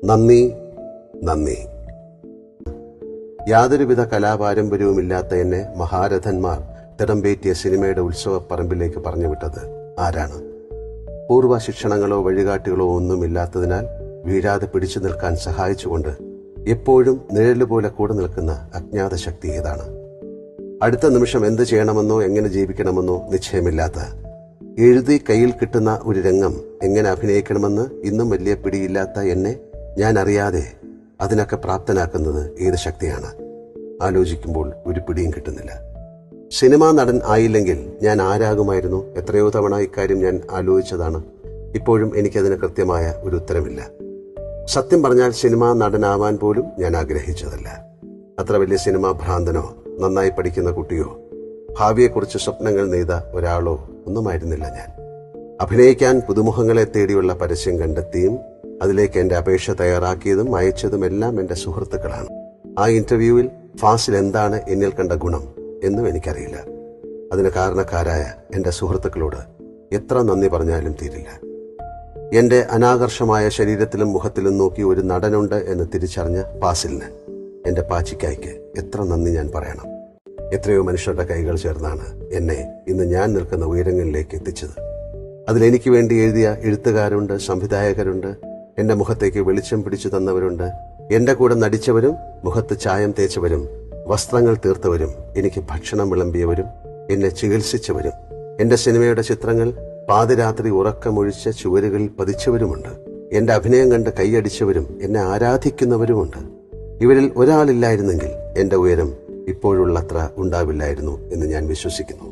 നന്ദി നന്ദി. യാതൊരുവിധ കലാപാരമ്പര്യവുമില്ലാത്ത എന്നെ മഹാരഥന്മാർ തിടമ്പേറ്റിയ സിനിമയുടെ ഉത്സവപ്പറമ്പിലേക്ക് പറഞ്ഞുവിട്ടത് ആരാണ്? പൂർവ്വ ശിക്ഷണങ്ങളോ വഴികാട്ടികളോ ഒന്നുമില്ലാത്തതിനാൽ വീഴാതെ പിടിച്ചു നിൽക്കാൻ സഹായിച്ചുകൊണ്ട് എപ്പോഴും നിഴലുപോലെ കൂടെ നിൽക്കുന്ന അജ്ഞാത ശക്തി ഏതാണ്? അടുത്ത നിമിഷം എന്ത് ചെയ്യണമെന്നോ എങ്ങനെ ജീവിക്കണമെന്നോ നിശ്ചയമില്ലാത്ത, എഴുതി കയ്യിൽ കിട്ടുന്ന ഒരു രംഗം എങ്ങനെ അഭിനയിക്കണമെന്ന് ഇന്നും വലിയ പിടിയില്ലാത്ത എന്നെ ഞാൻ അറിയാതെ അതിനൊക്കെ പ്രാപ്തനാക്കുന്നത് ഏത് ശക്തിയാണ്? ആലോചിക്കുമ്പോൾ ഒരു പിടിയും കിട്ടുന്നില്ല. സിനിമാ നടൻ ആയില്ലെങ്കിൽ ഞാൻ ആരാകുമായിരുന്നു? എത്രയോ തവണ ഇക്കാര്യം ഞാൻ ആലോചിച്ചതാണ്. ഇപ്പോഴും എനിക്കതിന് കൃത്യമായ ഒരു ഉത്തരമില്ല. സത്യം പറഞ്ഞാൽ സിനിമാ നടനാവാൻ പോലും ഞാൻ ആഗ്രഹിച്ചതല്ല. അത്ര വലിയ സിനിമാ ഭ്രാന്തനോ നന്നായി പഠിക്കുന്ന കുട്ടിയോ ഭാവിയെക്കുറിച്ച് സ്വപ്നങ്ങൾ നെയ്ത ഒരാളോ ഒന്നുമായിരുന്നില്ല ഞാൻ. അഭിനയിക്കാൻ പുതുമുഖങ്ങളെ തേടിയുള്ള പരസ്യം കണ്ടെത്തിയും അതിലേക്ക് എന്റെ അപേക്ഷ തയ്യാറാക്കിയതും അയച്ചതും എല്ലാം എന്റെ സുഹൃത്തുക്കളാണ്. ആ ഇന്റർവ്യൂവിൽ ഫാസിൽ എന്താണ് എന്നിൽ കണ്ട ഗുണം എന്നും എനിക്കറിയില്ല. അതിന് കാരണക്കാരായ എന്റെ സുഹൃത്തുക്കളോട് എത്ര നന്ദി പറഞ്ഞാലും തീരില്ല. എന്റെ അനാകർഷമായ ശരീരത്തിലും മുഖത്തിലും നോക്കി ഒരു നടനുണ്ട് എന്ന് തിരിച്ചറിഞ്ഞ ഫാസിലിന്, എന്റെ പാച്ചിക്കായ്ക്ക് എത്ര നന്ദി ഞാൻ പറയണം. എത്രയോ മനുഷ്യരുടെ കൈകൾ ചേർന്നാണ് എന്നെ ഇന്ന് ഞാൻ നിൽക്കുന്ന ഉയരങ്ങളിലേക്ക് എത്തിച്ചത്. അതിലെനിക്ക് വേണ്ടി എഴുതിയ എഴുത്തുകാരുണ്ട്, സംവിധായകരുണ്ട്, എന്റെ മുഖത്തേക്ക് വെളിച്ചം പിടിച്ചു തന്നവരുണ്ട്, എന്റെ കൂടെ നടിച്ചവരും മുഖത്ത് ചായം തേച്ചവരും വസ്ത്രങ്ങൾ തീർത്തവരും എനിക്ക് ഭക്ഷണം വിളമ്പിയവരും എന്നെ ചികിത്സിച്ചവരും എന്റെ സിനിമയുടെ ചിത്രങ്ങൾ പാതിരാത്രി ഉറക്കമൊഴിച്ച് ചുവരുകളിൽ പതിച്ചവരുമുണ്ട്. എന്റെ അഭിനയം കണ്ട് കൈയടിച്ചവരും എന്നെ ആരാധിക്കുന്നവരുമുണ്ട്. ഇവരിൽ ഒരാളില്ലായിരുന്നെങ്കിൽ എന്റെ ഉയരം ഇപ്പോഴുള്ളത്ര ഉണ്ടാവില്ലായിരുന്നു എന്ന് ഞാൻ വിശ്വസിക്കുന്നു.